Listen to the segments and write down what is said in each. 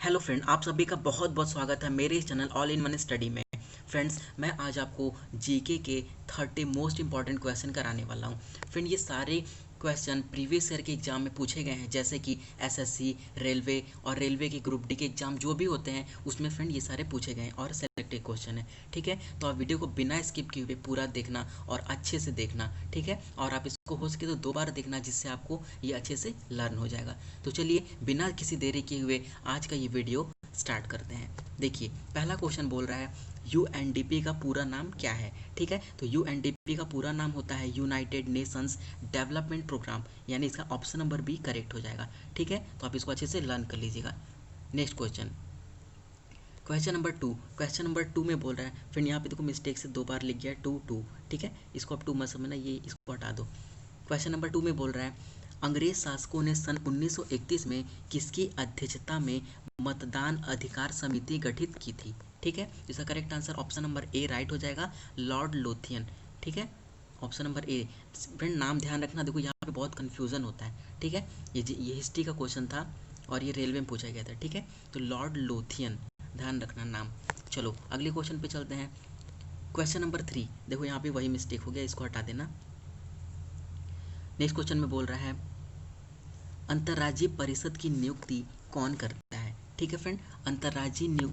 Hello friend, आप सभी का बहुत बहुत स्वागत है मेरे इस channel all in one study में। फ्रेंड्स, मैं आज आपको जीके के 30 मोस्ट इंपॉर्टेंट क्वेश्चन कराने वाला हूं। फ्रेंड, ये सारे क्वेश्चन प्रीवियस ईयर के एग्जाम में पूछे गए हैं, जैसे कि एसएससी, रेलवे और रेलवे के ग्रुप डी के एग्जाम जो भी होते हैं उसमें फ्रेंड ये सारे पूछे गए हैं और सेलेक्टेड क्वेश्चन है। ठीक है, तो आप वीडियो को बिना स्किप किए हुए पूरा देखना और अच्छे से देखना। ठीक है, और आप इसको हो सके तो 2 बार देखना, जिससे आपको ये अच्छे से लर्न हो जाएगा। तो चलिए बिना किसी देरी किए हुए आज का ये वीडियो स्टार्ट करते हैं। देखिए, पहला क्वेश्चन बोल रहा है यूएनडीपी का पूरा नाम क्या है। ठीक है, तो यूएनडीपी का पूरा नाम होता है यूनाइटेड नेशंस डेवलपमेंट प्रोग्राम, यानी इसका ऑप्शन नंबर बी करेक्ट हो जाएगा। ठीक है, तो आप इसको अच्छे से लर्न कर लीजिएगा। Next question, question number two में बोल रहा है, फिर यहाँ पे देखो मिस्टेक से 2 बार लिख गया टू। ठीक है, इसको अब टू मत समझना, ये इसको हटा दो। क्वेश्चन नंबर 2 में बोल रहा है अंग्रेज शासकों ने सन 1931 में किसकी अध्यक्षता में मतदान अधिकार समिति गठित की थी। ठीक है, इसका correct answer option number A right हो जाएगा, लॉर्ड लोथियन। ठीक है, ऑप्शन नंबर ए। फ्रेंड, नाम ध्यान रखना, देखो यहाँ पे बहुत कन्फ्यूजन होता है। ठीक है, ये हिस्ट्री का क्वेश्चन था और ये रेलवे में पूछा गया था। ठीक है, तो लॉर्ड लोथियन, ध्यान रखना नाम। चलो अगले क्वेश्चन पे चलते हैं। क्वेश्चन नंबर 3, देखो यहाँ पे वही मिस्टेक हो गया, इसको हटा देना। नेक्स्ट क्वेश्चन में बोल रहा है अंतर्राज्यीय परिषद की नियुक्ति कौन करता है। ठीक है फ्रेंड, अंतर्राज्यीय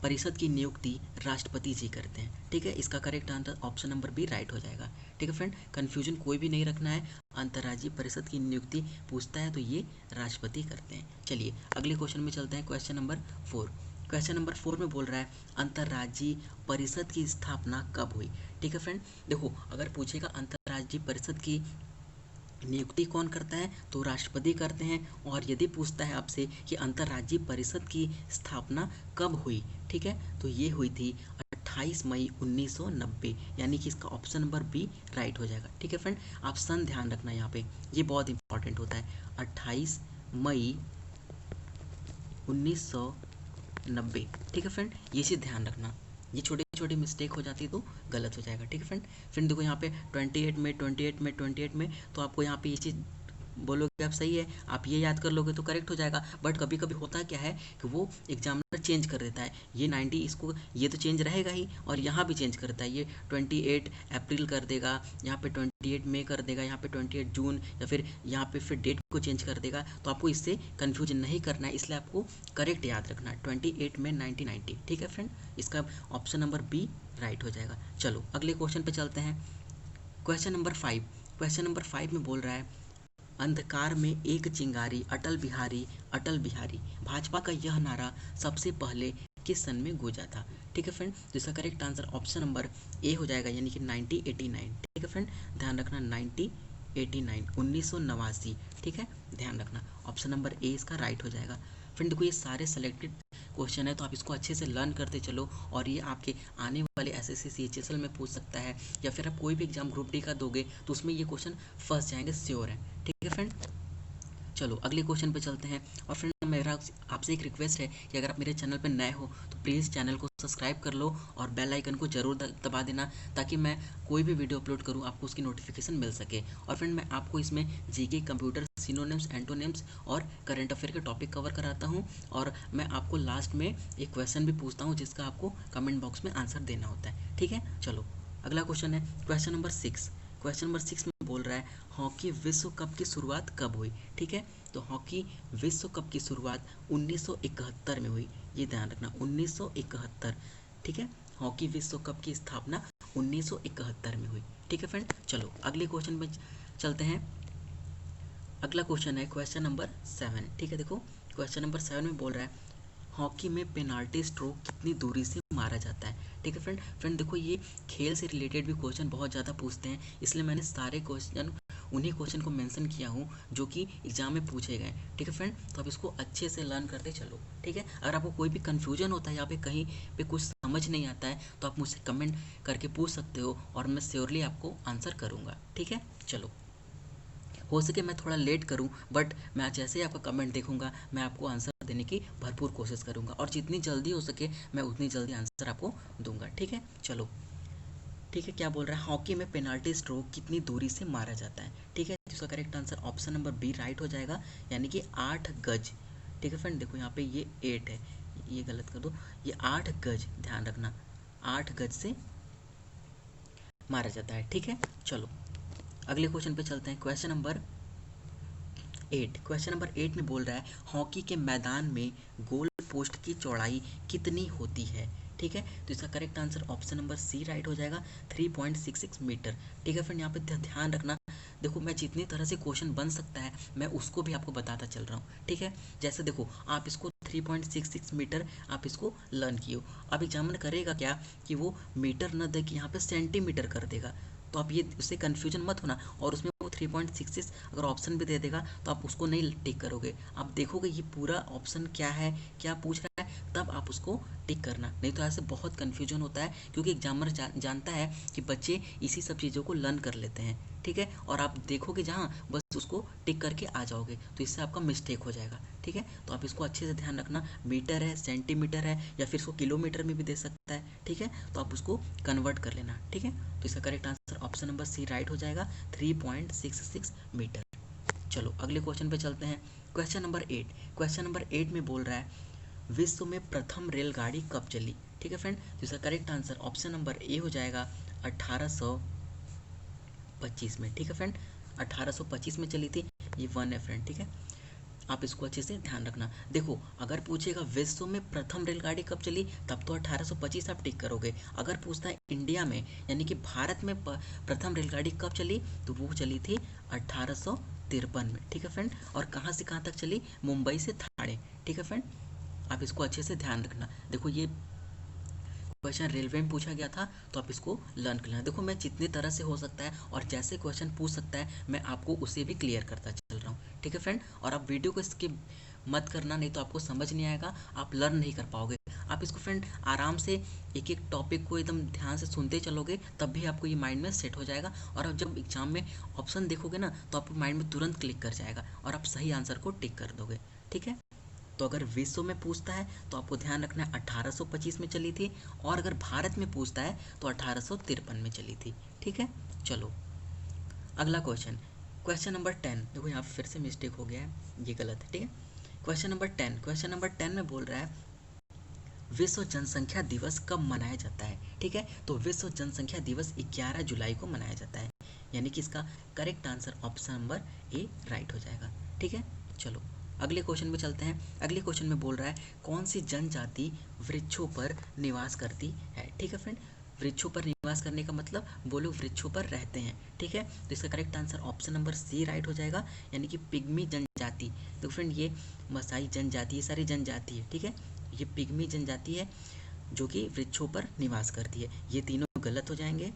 परिषद की नियुक्ति राष्ट्रपति जी करते हैं। ठीक है, इसका correct answer option number B right हो जाएगा। ठीक है फ्रेंड, कंफ्यूजन कोई भी नहीं रखना है, अंतर्राज्यीय परिषद की नियुक्ति पूछता है तो ये राष्ट्रपति करते हैं। चलिए अगले क्वेश्चन में चलते हैं। क्वेश्चन नंबर 4, क्वेश्चन नंबर 4 में बोल रहा है अंतर्राज्यीय परिषद की स्थापना कब हुई। ठीक है फ्रेंड, देखो अगर पूछेगा अंतर्राज्यीय परिषद की नियुक्ति कौन करता है तो राष्ट्रपति करते हैं। और यदि पूछता है आपसे कि अंतर्राज्यीय परिषद की स्थापना कब हुई, ठीक है, तो ये हुई थी 28 मई 1990, यानी कि इसका ऑप्शन नंबर बी राइट हो जाएगा। ठीक है फ्रेंड, आप सन ध्यान रखना, यहाँ पे ये बहुत इंपॉर्टेंट होता है। 28 मई 1990। ठीक है फ्रेंड, ये चीज़ ध्यान रखना, ये छोटी छोटी मिस्टेक हो जाती है तो गलत हो जाएगा। ठीक है फ्रेंड, फिर देखो यहाँ पे 28 में तो आपको यहाँ पे ये चीज़ बोलोगे आप सही है, आप ये याद कर लोगे तो करेक्ट हो जाएगा। बट कभी कभी होता क्या है कि वो एग्जामिनर चेंज कर देता है, ये 90 इसको ये तो चेंज रहेगा ही, और यहाँ भी चेंज करता है, ये 28 अप्रैल कर देगा, यहाँ पे 28 मई कर देगा, यहाँ पे 28 जून, या फिर यहाँ पे फिर डेट को चेंज कर देगा। तो आपको इससे कन्फ्यूजन नहीं करना है, इसलिए आपको करेक्ट याद रखना है 28 मई 1990। ठीक है फ्रेंड, इसका ऑप्शन नंबर बी राइट हो जाएगा। चलो अगले क्वेश्चन पे चलते हैं। क्वेश्चन नंबर 5, क्वेश्चन नंबर 5 में बोल रहा है अंधकार में एक चिंगारी अटल बिहारी भाजपा का यह नारा सबसे पहले किस सन में गूंजा था। ठीक है फ्रेंड, तो इसका correct answer option number A हो जाएगा, यानी कि 1989। ठीक है फ्रेंड, ध्यान रखना 1989। ठीक है, ध्यान रखना ऑप्शन नंबर ए इसका राइट हो जाएगा। फ्रेंड देखो, ये सारे सेलेक्टेड क्वेश्चन है, तो आप इसको अच्छे से लर्न करते चलो, और ये आपके आने वाले एसएससी सीएचएसएल में पूछ सकता है, या फिर आप कोई भी एग्जाम ग्रुप डी का दोगे तो उसमें ये क्वेश्चन फंस जाएंगे, श्योर है। ठीक है फ्रेंड, चलो अगले क्वेश्चन पे चलते हैं। और फ्रेंड मेरा आपसे एक रिक्वेस्ट है कि अगर आप मेरे चैनल पर नए हो तो प्लीज़ चैनल को सब्सक्राइब कर लो और बेल आइकन को जरूर दबा देना, ताकि मैं कोई भी वीडियो अपलोड करूं आपको उसकी नोटिफिकेशन मिल सके। और फ्रेंड मैं आपको इसमें जीके, कंप्यूटर, सिनोनिम्स, एंटोनिम्स और करंट अफेयर के टॉपिक कवर कराता हूँ, और मैं आपको लास्ट में एक क्वेश्चन भी पूछता हूँ जिसका आपको कमेंट बॉक्स में आंसर देना होता है। ठीक है, चलो अगला क्वेश्चन है क्वेश्चन नंबर 6। क्वेश्चन नंबर 6 में बोल रहा है हॉकी विश्व कप की शुरुआत कब हुई। ठीक है, तो हॉकी विश्व कप की शुरुआत 1971 में हुई, ये ध्यान रखना 1971। ठीक है, हॉकी विश्व कप की स्थापना 1971 में हुई। ठीक है फ्रेंड, चलो अगले क्वेश्चन में चलते हैं। अगला क्वेश्चन है क्वेश्चन नंबर 7। ठीक है, देखो क्वेश्चन नंबर 7 में बोल रहा है हॉकी में पेनाल्टी स्ट्रोक कितनी दूरी से मारा जाता है। ठीक है फ्रेंड देखो, ये खेल से रिलेटेड भी क्वेश्चन बहुत ज़्यादा पूछते हैं, इसलिए मैंने सारे क्वेश्चन उन्हीं क्वेश्चन को मेंशन किया हूँ जो कि एग्जाम में पूछे गए। ठीक है फ्रेंड, तो आप इसको अच्छे से लर्न करते चलो। ठीक है, अगर आपको कोई भी कन्फ्यूजन होता है या पे कहीं पे कुछ समझ नहीं आता है तो आप मुझसे कमेंट करके पूछ सकते हो, और मैं श्योरली आपको आंसर करूँगा। ठीक है, चलो हो सके मैं थोड़ा लेट करूं, बट मैं जैसे ही आपका कमेंट देखूंगा मैं आपको आंसर देने की भरपूर कोशिश करूंगा, और जितनी जल्दी हो सके मैं उतनी जल्दी आंसर आपको दूंगा। ठीक है, चलो ठीक है, क्या बोल रहा है हॉकी में पेनाल्टी स्ट्रोक कितनी दूरी से मारा जाता है। ठीक है, इसका correct answer option number B right हो जाएगा, यानी कि 8 गज। ठीक है फ्रेंड, देखो यहाँ पे ये 8 है, ये गलत कर दो, ये 8 गज, ध्यान रखना 8 गज से मारा जाता है। ठीक है, चलो अगले क्वेश्चन पे चलते हैं। क्वेश्चन नंबर 8, क्वेश्चन नंबर 8 में बोल रहा है हॉकी के मैदान में गोल पोस्ट की चौड़ाई कितनी होती है। ठीक है, तो इसका correct answer option number C right हो जाएगा, 3.66 मीटर। ठीक है फ्रेंड, यहाँ पे ध्यान रखना, देखो मैं जितनी तरह से क्वेश्चन बन सकता है मैं उसको भी आपको बताता चल रहा हूँ। ठीक है, जैसे देखो आप इसको 3.66 मीटर आप इसको लर्न किए हो, अब एग्जामिनर करेगा क्या कि वो मीटर न दे कि यहाँ पे सेंटीमीटर कर देगा, तो आप ये उससे कन्फ्यूजन मत होना, और उसमें वो 3.66 अगर ऑप्शन भी दे देगा तो आप उसको नहीं टिक करोगे, आप देखोगे ये पूरा ऑप्शन क्या है, क्या पूछ रहा है, तब आप उसको टिक करना, नहीं तो ऐसे बहुत कन्फ्यूजन होता है, क्योंकि एग्जामिनर जानता है कि बच्चे इसी सब चीज़ों को लर्न कर लेते हैं। ठीक है, और आप देखोगे जहाँ बस उसको टिक करके आ जाओगे, तो इससे आपका मिस्टेक हो जाएगा। ठीक है, तो आप इसको अच्छे से ध्यान रखना, मीटर है, सेंटीमीटर है, या फिर इसको किलोमीटर में भी दे सकता है। ठीक है, तो आप उसको कन्वर्ट कर लेना। ठीक है, तो इसका correct answer option number C right हो जाएगा, 3.66 मीटर। चलो अगले क्वेश्चन पे चलते हैं। क्वेश्चन नंबर 8, क्वेश्चन नंबर 8 में बोल रहा है विश्व में प्रथम रेलगाड़ी कब चली। ठीक है फ्रेंड, तो इसका correct answer option number A हो जाएगा 1825 में। ठीक है फ्रेंड, 1825 में चली थी, ये 1 है फ्रेंड। ठीक है, आप इसको अच्छे से ध्यान रखना। देखो अगर पूछेगा विश्व में प्रथम रेलगाड़ी कब चली, तब तो 1825 आप टिक करोगे। अगर पूछता है इंडिया में यानी कि भारत में प्रथम रेलगाड़ी कब चली, तो वो चली थी 1853 में। ठीक है फ्रेंड, और कहाँ से कहाँ तक चली, मुंबई से ठाणे। ठीक है फ्रेंड, आप इसको अच्छे से ध्यान रखना। देखो ये क्वेश्चन रेलवे में पूछा गया था, तो आप इसको लर्न कर लेना। देखो मैं जितनी तरह से हो सकता है और जैसे क्वेश्चन पूछ सकता है मैं आपको उसे भी क्लियर करता चल रहा हूँ। ठीक है फ्रेंड, और आप वीडियो को स्किप मत करना, नहीं तो आपको समझ नहीं आएगा, आप लर्न नहीं कर पाओगे। आप इसको फ्रेंड आराम से एक एक टॉपिक को एकदम ध्यान से सुनते चलोगे, तब भी आपको ये माइंड में सेट हो जाएगा, और आप जब एग्जाम में ऑप्शन देखोगे ना, तो आपको माइंड में तुरंत क्लिक कर जाएगा और आप सही आंसर को टिक कर दोगे। ठीक है, तो अगर विश्व में पूछता है तो आपको ध्यान रखना है 1825 में चली थी, और अगर भारत में पूछता है तो 1853 में चली थी। ठीक है, चलो अगला क्वेश्चन, क्वेश्चन नंबर 10। देखो यहाँ फिर से मिस्टेक हो गया है, ये गलत है। ठीक है, क्वेश्चन नंबर 10, क्वेश्चन नंबर 10 में बोल रहा है विश्व जनसंख्या दिवस कब मनाया जाता है। ठीक है, तो विश्व जनसंख्या दिवस 11 जुलाई को मनाया जाता है, यानी कि इसका correct answer option number A right हो जाएगा। ठीक है, चलो अगले क्वेश्चन में चलते हैं। अगले क्वेश्चन में बोल रहा है कौन सी जनजाति वृक्षों पर निवास करती है। ठीक है फ्रेंड, वृक्षों पर निवास करने का मतलब वो लोग वृक्षों पर रहते हैं। ठीक है, तो इसका correct answer option number C right हो जाएगा, यानी कि पिग्मी जनजाति। तो फ्रेंड ये मसाई जनजाति, ये सारी जनजाति है। ठीक है, ये पिग्मी जनजाति है जो कि वृक्षों पर निवास करती है। ये तीनों गलत हो जाएंगे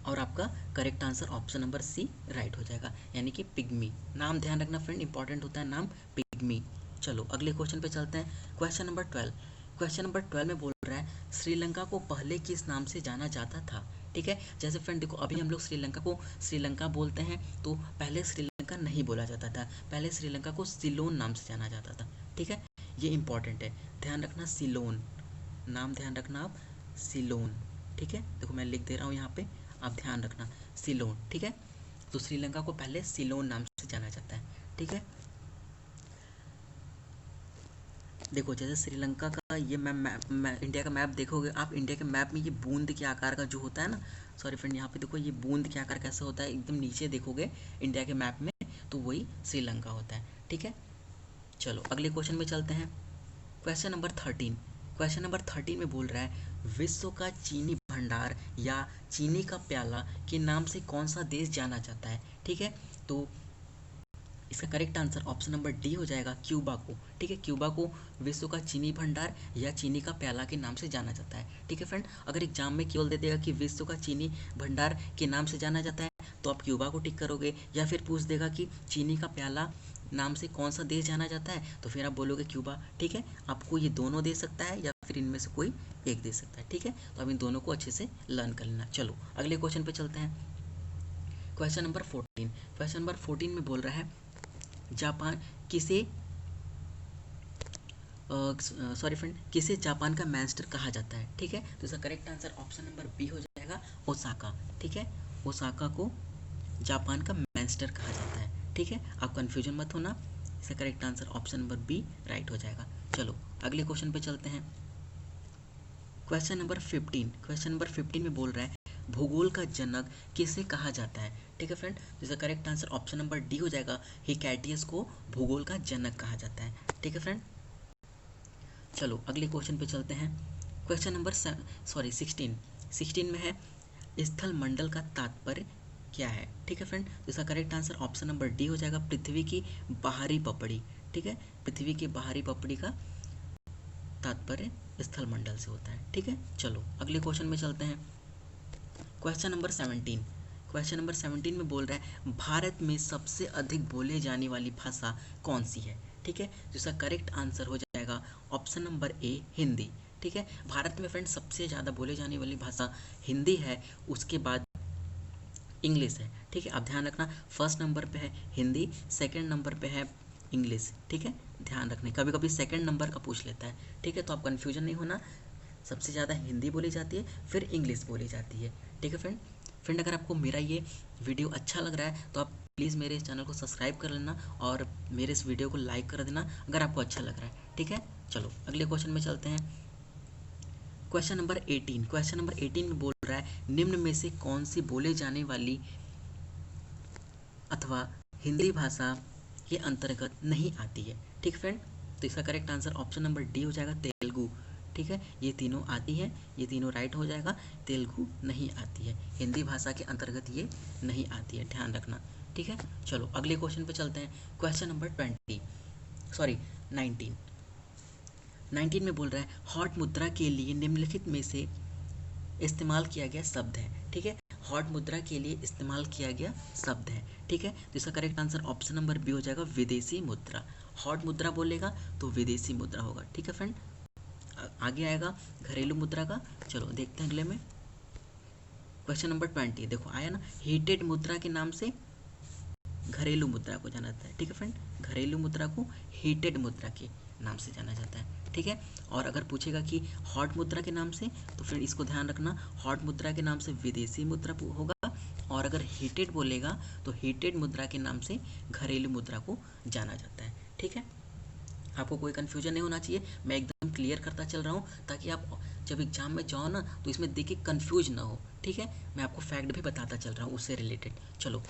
और आपका correct answer option number C right हो जाएगा, यानी कि पिग्मी। नाम ध्यान रखना फ्रेंड, इंपॉर्टेंट होता है नाम, पिग्मी। चलो अगले क्वेश्चन पे चलते हैं। क्वेश्चन नंबर 12, क्वेश्चन नंबर 12 में बोल रहा है श्रीलंका को पहले किस नाम से जाना जाता था। ठीक है, जैसे फ्रेंड देखो अभी हम लोग श्रीलंका को श्रीलंका बोलते हैं, तो पहले श्रीलंका नहीं बोला जाता था, पहले श्रीलंका को सिलोन नाम से जाना जाता था। ठीक है, ये इंपॉर्टेंट है, ध्यान रखना, सिलोन नाम ध्यान रखना आप, सिलोन। ठीक है, देखो मैं लिख दे रहा हूँ यहाँ पे, आप ध्यान रखना, सिलोन। ठीक है, तो श्रीलंका को पहले सिलोन नाम से जाना जाता है। ठीक है, देखो जैसे श्रीलंका का ये मैप इंडिया का मैप देखोगे आप, इंडिया के मैप में ये बूंद के आकार का जो होता है ना, सॉरी फ्रेंड यहाँ पे देखो ये बूंद के आकार कैसे होता है, एकदम नीचे देखोगे इंडिया के मैप में, तो वही श्रीलंका होता है। ठीक है, चलो अगले क्वेश्चन में चलते हैं। क्वेश्चन नंबर 13, क्वेश्चन नंबर 13 में बोल रहा है विश्व का चीनी भंडार या चीनी का प्याला के नाम से कौन सा देश जाना जाता है। ठीक है, तो इसका correct answer option number D हो जाएगा, क्यूबा को। ठीक है, क्यूबा को विश्व का चीनी भंडार या चीनी का प्याला के नाम से जाना जाता है। ठीक है फ्रेंड, अगर एग्जाम में केवल दे देगा कि विश्व का चीनी भंडार के नाम से जाना जाता है, तो आप क्यूबा को टिक करोगे, या फिर पूछ देगा कि चीनी का प्याला नाम से कौन सा देश जाना जाता है, तो फिर आप बोलोगे क्यूबा। ठीक है, आपको ये दोनों दे सकता है या फिर इनमें से कोई एक दे सकता है। ठीक है, तो आप इन दोनों को अच्छे से लर्न कर लेना। चलो अगले क्वेश्चन पे चलते हैं। क्वेश्चन नंबर 14, क्वेश्चन नंबर 14 में बोल रहा है जापान किसे सॉरी फ्रेंड, किसे जापान का मैनचेस्टर कहा जाता है। ठीक है, तो इसका correct answer option number B हो जाएगा, ओसाका। ठीक है, ओसाका को जापान का मैनचेस्टर कहा जाता है। ठीक है, आप कंफ्यूजन मत होना, इसका correct answer option number B right हो जाएगा। चलो अगले क्वेश्चन पे चलते हैं। क्वेश्चन नंबर 15, क्वेश्चन नंबर 15 में बोल रहा है भूगोल का जनक किसे कहा जाता है। ठीक है फ्रेंड, इसका correct answer option number D हो जाएगा, हिकैटियस को भूगोल का जनक कहा जाता है। ठीक है फ्रेंड, चलो अगले क्वेश्चन पे चलते हैं। क्वेश्चन नंबर 16 में है स्थल मंडल का तात्पर्य क्या है। ठीक है फ्रेंड, इसका correct answer option number D हो जाएगा, पृथ्वी की बाहरी पपड़ी। ठीक है, पृथ्वी की बाहरी पपड़ी का तात्पर्य स्थल मंडल से होता है। ठीक है, चलो अगले क्वेश्चन में चलते हैं। क्वेश्चन नंबर 17, क्वेश्चन नंबर 17 में बोल रहा है भारत में सबसे अधिक बोले जाने वाली भाषा कौन सी है। ठीक है, जिसका करेक्ट आंसर हो जाएगा ऑप्शन नंबर ए हिंदी। ठीक है, भारत में फ्रेंड सबसे ज़्यादा बोले जाने वाली भाषा हिंदी है, उसके बाद इंग्लिश है। ठीक है, आप ध्यान रखना, फर्स्ट नंबर पे है हिंदी, सेकंड नंबर पे है इंग्लिश। ठीक है, ध्यान रखने, कभी कभी सेकंड नंबर का पूछ लेता है। ठीक है, तो आप कन्फ्यूजन नहीं होना, सबसे ज़्यादा हिंदी बोली जाती है, फिर इंग्लिश बोली जाती है। ठीक है फ्रेंड, अगर आपको मेरा ये वीडियो अच्छा लग रहा है तो आप प्लीज़ मेरे इस चैनल को सब्सक्राइब कर लेना और मेरे इस वीडियो को लाइक कर देना अगर आपको अच्छा लग रहा है। ठीक है, चलो अगले क्वेश्चन में चलते हैं। क्वेश्चन नंबर 18, क्वेश्चन नंबर 18 में बोल रहा है निम्न में से कौन सी बोले जाने वाली अथवा हिंदी भाषा के अंतर्गत नहीं आती है। ठीक फ्रेंड, तो इसका correct answer option number D हो जाएगा, तेलुगु। ठीक है, ये तीनों आती है, ये तीनों राइट हो जाएगा, तेलुगु नहीं आती है, हिंदी भाषा के अंतर्गत ये नहीं आती है, ध्यान रखना। ठीक है, चलो अगले क्वेश्चन पे चलते हैं। क्वेश्चन नंबर 19 में बोल रहा है हॉट मुद्रा के लिए निम्नलिखित में से इस्तेमाल किया गया शब्द है। ठीक है, हॉट मुद्रा के लिए इस्तेमाल किया गया शब्द है। ठीक है, तो इसका correct answer option number B हो जाएगा, विदेशी मुद्रा। हॉट मुद्रा बोलेगा तो विदेशी मुद्रा होगा। ठीक है फ्रेंड, आगे आएगा घरेलू मुद्रा का। चलो देखते हैं अगले में। क्वेश्चन नंबर 20 देखो आया ना, हीटेड मुद्रा के नाम से घरेलू मुद्रा को जाना जाता है। ठीक है फ्रेंड, घरेलू मुद्रा को हीटेड मुद्रा के नाम से जाना जाता है। ठीक है, और अगर पूछेगा कि हॉट मुद्रा के नाम से, तो फिर इसको ध्यान रखना, हॉट मुद्रा के नाम से विदेशी मुद्रा होगा, और अगर हीटेड बोलेगा तो हीटेड मुद्रा के नाम से घरेलू मुद्रा को जाना जाता है। ठीक है, आपको कोई कन्फ्यूजन नहीं होना चाहिए, मैं एकदम क्लियर करता चल रहा हूँ ताकि आप जब एग्जाम में जाओ ना तो इसमें देख के कन्फ्यूज ना हो। ठीक है, मैं आपको फैक्ट भी बताता चल रहा हूँ उससे रिलेटेड। चलो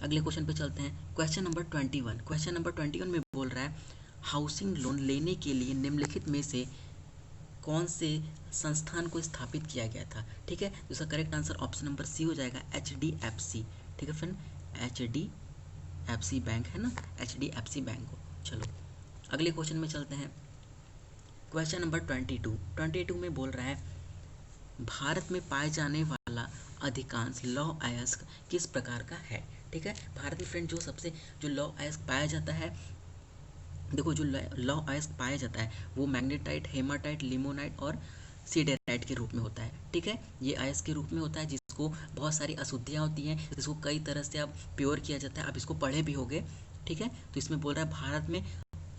अगले क्वेश्चन पे चलते हैं। क्वेश्चन नंबर 21, क्वेश्चन नंबर 21 में बोल रहा है हाउसिंग लोन लेने के लिए निम्नलिखित में से कौन से संस्थान को स्थापित किया गया था। ठीक है, इसका correct answer option number C हो जाएगा, HDFC। ठीक है फ्रेंड, HDFC बैंक है ना, HDFC बैंक को। चलो अगले क्वेश्चन में चलते हैं। क्वेश्चन नंबर 22 में बोल रहा है भारत में पाए जाने वाला अधिकांश लौह अयस्क किस प्रकार का है। ठीक है, भारत में फ्रेंड जो लौह अयस्क पाया जाता है, देखो जो लौह अयस्क पाया जाता है वो मैग्नेटाइट, हेमाटाइट, लिमोनाइट और सीडेराइट के रूप में होता है। ठीक है, ये अयस्क के रूप में होता है जिसको बहुत सारी अशुद्धियाँ होती हैं, जिसको कई तरह से अब प्योर किया जाता है, आप इसको पढ़े भी होंगे। ठीक है, तो इसमें बोल रहा है भारत में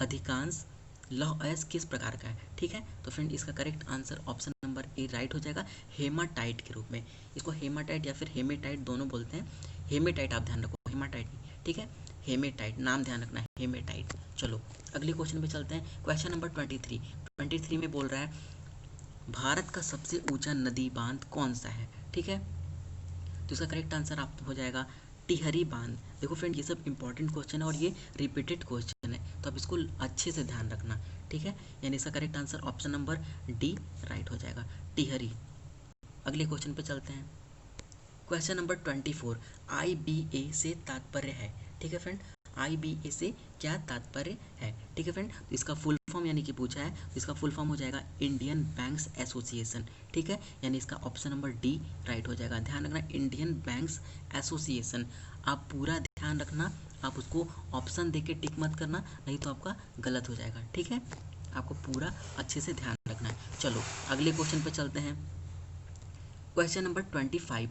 अधिकांश लौह अयस्क किस प्रकार का है। ठीक है, तो फ्रेंड इसका correct answer option number A right हो जाएगा, हेमाटाइट के रूप में। इसको हेमाटाइट या फिर हेमेटाइट दोनों बोलते हैं, हेमेटाइट आप ध्यान रखो, हेमाटाइट नहीं। ठीक है, हेमेटाइट नाम ध्यान रखना है, हेमेटाइट। चलो अगले क्वेश्चन पे चलते हैं। क्वेश्चन नंबर 23 में बोल रहा है भारत का सबसे ऊंचा नदी बांध कौन सा है। ठीक है, तो इसका करेक्ट आंसर आप हो जाएगा टिहरी बांध। देखो फ्रेंड ये सब इंपॉर्टेंट क्वेश्चन है और ये रिपीटेड क्वेश्चन है, तो आप इसको अच्छे से ध्यान रखना। ठीक है, यानी इसका correct answer option number D right हो जाएगा, टिहरी। अगले क्वेश्चन पे चलते हैं। क्वेश्चन नंबर 24, IBA से तात्पर्य है। ठीक है फ्रेंड, IBA से क्या तात्पर्य है। ठीक है फ्रेंड, तो इसका फुल फॉर्म यानी कि पूछा है, तो इसका फुल फॉर्म हो जाएगा इंडियन बैंक्स एसोसिएशन। ठीक है, यानी इसका ऑप्शन नंबर डी राइट हो जाएगा। ध्यान रखना, इंडियन बैंक्स एसोसिएशन, आप पूरा ध्यान रखना, आप उसको ऑप्शन देके टिक मत करना, नहीं तो आपका गलत हो जाएगा। ठीक है, आपको पूरा अच्छे से ध्यान रखना है। चलो अगले क्वेश्चन पे चलते हैं। क्वेश्चन नंबर 25,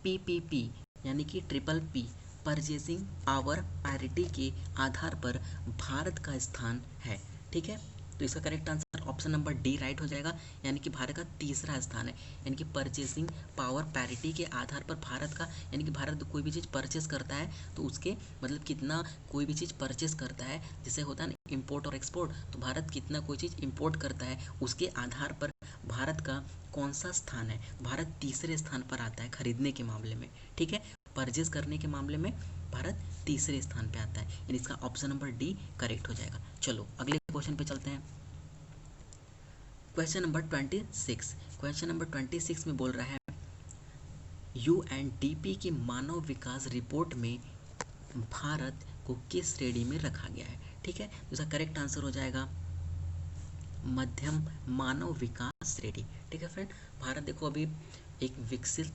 PPP यानी कि triple P, purchasing power parity के आधार पर भारत का स्थान है। ठीक है, तो इसका correct answer option number D right हो जाएगा, यानी कि भारत का तीसरा स्थान है। यानी कि परचेसिंग पावर पैरिटी के आधार पर भारत का, यानी कि भारत कोई भी चीज़ परचेस करता है तो उसके मतलब कितना कोई भी चीज़ परचेस करता है, जैसे होता है ना इम्पोर्ट और एक्सपोर्ट, तो भारत कितना कोई चीज़ इम्पोर्ट करता है उसके आधार पर भारत का कौन सा स्थान है, भारत तीसरे स्थान पर आता है खरीदने के मामले में। ठीक है, परचेज करने के मामले में भारत तीसरे स्थान पे आता है, यानी इसका ऑप्शन नंबर डी करेक्ट हो जाएगा। चलो अगले क्वेश्चन पे चलते हैं। Question number 26। क्वेश्चन नंबर 26 में बोल रहा है यूएनडीपी की मानव विकास रिपोर्ट में भारत को किस श्रेणी में रखा गया है। ठीक है, तो इसका करेक्ट आंसर हो जाएगा मध्यम मानव विकास श्रेणी। ठीक है फ्रेंड, भारत देखो अभी एक विकसित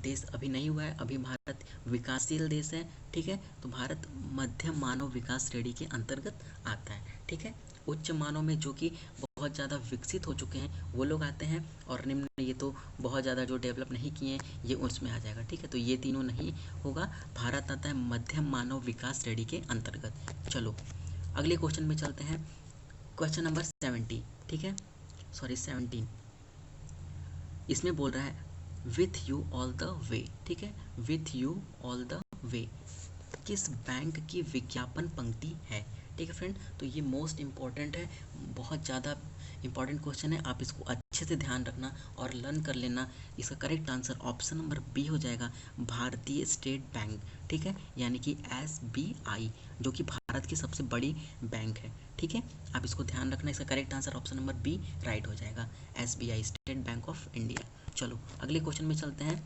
देश अभी नहीं हुआ है, अभी भारत विकासशील देश है। ठीक है, तो भारत मध्यम मानव विकास श्रेणी के अंतर्गत आता है। ठीक है, उच्च मानव में जो कि बहुत ज़्यादा विकसित हो चुके हैं वो लोग आते हैं, और निम्न ये तो बहुत ज़्यादा जो डेवलप नहीं किए हैं ये उसमें आ जाएगा। ठीक है, तो ये तीनों नहीं होगा, भारत आता है मध्यम मानव विकास श्रेणी के अंतर्गत। चलो अगले क्वेश्चन में चलते हैं। Question number 70। ठीक है, सॉरी 17। इसमें बोल रहा है with you all the way. ठीक है, with you all the way किस बैंक की विज्ञापन पंक्ति है। ठीक है फ्रेंड, तो ये मोस्ट इम्पॉर्टेंट है, बहुत ज़्यादा इंपॉर्टेंट क्वेश्चन है, आप इसको अच्छे से ध्यान रखना और लर्न कर लेना। इसका correct answer option number B हो जाएगा, भारतीय स्टेट बैंक। ठीक है, यानी कि SBI, जो कि भारत की सबसे बड़ी बैंक है। ठीक है, आप इसको ध्यान रखना, इसका correct answer option number B right हो जाएगा, SBI state bank of India. चलो अगले क्वेश्चन में चलते हैं।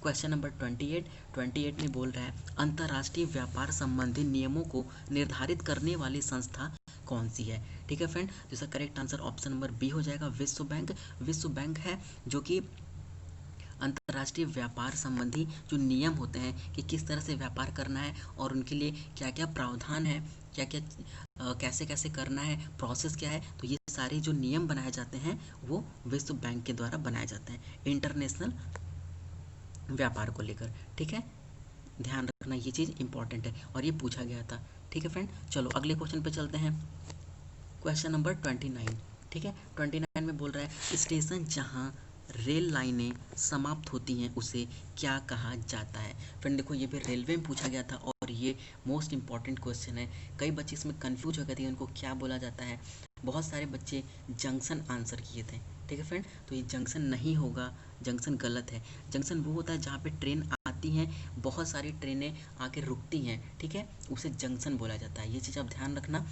क्वेश्चन नंबर 28 में बोल रहा है अंतर्राष्ट्रीय व्यापार संबंधी नियमों को निर्धारित करने वाली संस्था कौन सी है। ठीक है फ्रेंड, तो इसका correct answer option number B हो जाएगा, विश्व बैंक। विश्व बैंक है जो कि अंतर्राष्ट्रीय व्यापार संबंधी जो नियम होते हैं कि किस तरह से व्यापार करना है और उनके लिए क्या क्या प्रावधान है, क्या क्या कैसे कैसे करना है, प्रोसेस क्या है, तो ये सारे जो नियम बनाए जाते हैं वो विश्व बैंक के द्वारा बनाए जाते हैं इंटरनेशनल व्यापार को लेकर। ठीक है, ध्यान रखना ये चीज़ इंपॉर्टेंट है और ये पूछा गया था। ठीक है फ्रेंड, चलो अगले क्वेश्चन पे चलते हैं। Question number 29। ठीक है, 29 में बोल रहा है स्टेशन जहाँ रेल लाइनें समाप्त होती हैं उसे क्या कहा जाता है। फ्रेंड देखो ये भी रेलवे में पूछा गया था और ये मोस्ट इंपॉर्टेंट क्वेश्चन है, कई बच्चे इसमें कंफ्यूज हो गए थे उनको क्या बोला जाता है। बहुत सारे बच्चे जंक्शन आंसर किए थे। ठीक है फ्रेंड, तो ये जंक्शन नहीं होगा, जंक्शन गलत है। जंक्शन वो होता है जहाँ पे ट्रेन आती हैं, बहुत सारी ट्रेनें आके रुकती हैं। ठीक है, उसे जंक्शन बोला जाता है, ये चीज़ आप ध्यान रखना।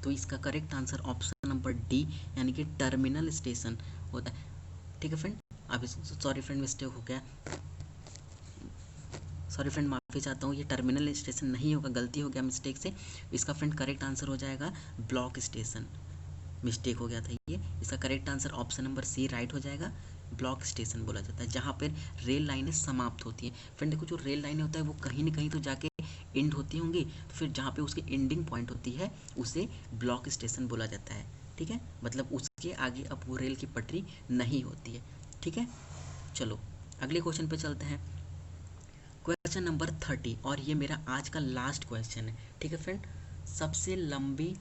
तो इसका correct answer option number D, यानी कि टर्मिनल स्टेशन होता है। ठीक है फ्रेंड, अब सॉरी फ्रेंड मिस्टेक हो गया, सॉरी फ्रेंड माफ़ी चाहता हूँ, ये टर्मिनल स्टेशन नहीं होगा, गलती हो गया मिस्टेक से। इसका फ्रेंड करेक्ट आंसर हो जाएगा ब्लॉक स्टेशन, मिस्टेक हो गया था ये। इसका correct answer option number C right हो जाएगा, ब्लॉक स्टेशन बोला जाता है जहाँ पर रेल लाइनें समाप्त होती हैं। फ्रेंड देखो जो रेल लाइनें होता है वो कहीं ना कहीं तो जाके एंड होती होंगी, तो फिर जहाँ पे उसकी एंडिंग पॉइंट होती है उसे ब्लॉक स्टेशन बोला जाता है। ठीक है, मतलब उसके आगे अब वो रेल की पटरी नहीं होती है। ठीक है, चलो अगले क्वेश्चन पे चलते हैं। क्वेश्चन नंबर 30 और ये मेरा आज का लास्ट क्वेश्चन है। ठीक है फ्रेंड, सबसे लंबी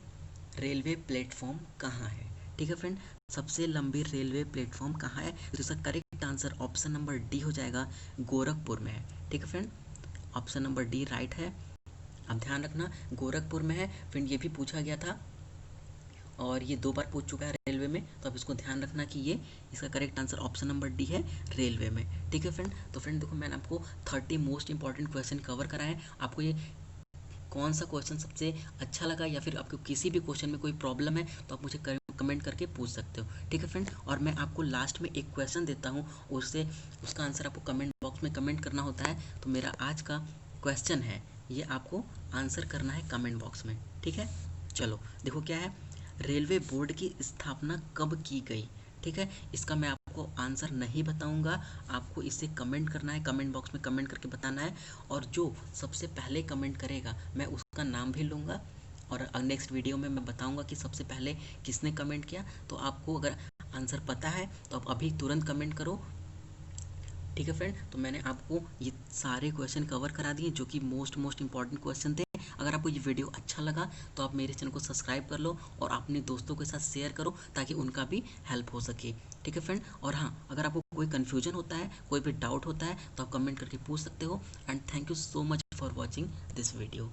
रेलवे प्लेटफॉर्म कहाँ है। ठीक है फ्रेंड, सबसे लंबी रेलवे प्लेटफॉर्म कहाँ है, तो इसका correct answer option number D हो जाएगा, गोरखपुर में है। ठीक है friend, option number D right है। अब ध्यान रखना गोरखपुर में है फ्रेंड, ये भी पूछा गया था और ये 2 बार पूछ चुका है रेलवे में, तो अब इसको ध्यान रखना कि ये इसका correct answer option number D है, रेलवे में। ठीक है फ्रेंड, तो फ्रेंड देखो मैंने आपको 30 मोस्ट इंपॉर्टेंट क्वेश्चन कवर कराए हैं। आपको ये कौन सा क्वेश्चन सबसे अच्छा लगा या फिर आपको किसी भी क्वेश्चन में कोई प्रॉब्लम है तो आप मुझे कमेंट करके पूछ सकते हो। ठीक है फ्रेंड, और मैं आपको लास्ट में एक क्वेश्चन देता हूँ, उससे उसका आंसर आपको कमेंट बॉक्स में कमेंट करना होता है। तो मेरा आज का क्वेश्चन है ये, आपको आंसर करना है कमेंट बॉक्स में। ठीक है, चलो देखो क्या है, रेलवे बोर्ड की स्थापना कब की गई। ठीक है, इसका मैं आपको आंसर नहीं बताऊंगा, आपको इसे कमेंट करना है, कमेंट बॉक्स में कमेंट करके बताना है, और जो सबसे पहले कमेंट करेगा मैं उसका नाम भी लूँगा और नेक्स्ट वीडियो में मैं बताऊंगा कि सबसे पहले किसने कमेंट किया। तो आपको अगर आंसर पता है तो आप अभी तुरंत कमेंट करो। ठीक है फ्रेंड, तो मैंने आपको ये सारे क्वेश्चन कवर करा दिए जो कि मोस्ट इंपॉर्टेंट क्वेश्चन थे। अगर आपको ये वीडियो अच्छा लगा तो आप मेरे चैनल को सब्सक्राइब कर लो और अपने दोस्तों के साथ शेयर करो ताकि उनका भी हेल्प हो सके। ठीक है फ्रेंड, और हाँ, अगर आपको कोई कन्फ्यूजन होता है, कोई भी डाउट होता है तो आप कमेंट करके पूछ सकते हो। And thank you so much for watching this video.